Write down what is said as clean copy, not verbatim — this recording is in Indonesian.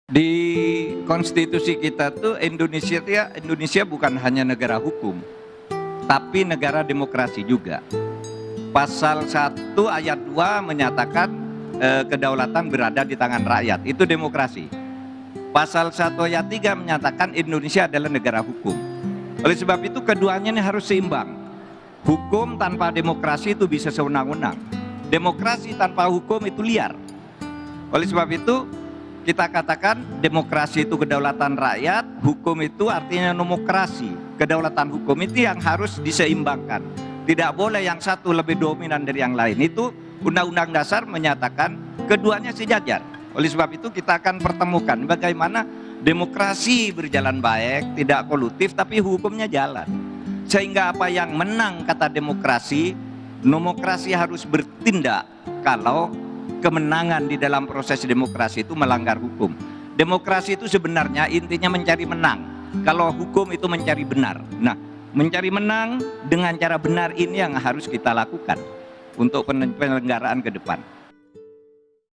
Di konstitusi kita tuh Indonesia bukan hanya negara hukum, tapi negara demokrasi juga. Pasal 1 ayat 2 menyatakan kedaulatan berada di tangan rakyat, itu demokrasi. Pasal 1 ayat 3 menyatakan Indonesia adalah negara hukum. Oleh sebab itu keduanya ini harus seimbang. Hukum tanpa demokrasi itu bisa sewenang-wenang. Demokrasi tanpa hukum itu liar. Oleh sebab itu kita katakan demokrasi itu kedaulatan rakyat, hukum itu artinya nomokrasi. Kedaulatan hukum itu yang harus diseimbangkan. Tidak boleh yang satu lebih dominan dari yang lain. Itu Undang-Undang Dasar menyatakan keduanya sejajar. Oleh sebab itu kita akan pertemukan bagaimana demokrasi berjalan baik, tidak kolutif, tapi hukumnya jalan. Sehingga apa yang menang kata demokrasi harus bertindak kalau kemenangan di dalam proses demokrasi itu melanggar hukum. Demokrasi itu sebenarnya intinya mencari menang. Kalau hukum itu mencari benar. Nah, mencari menang dengan cara benar ini yang harus kita lakukan untuk penyelenggaraan ke depan.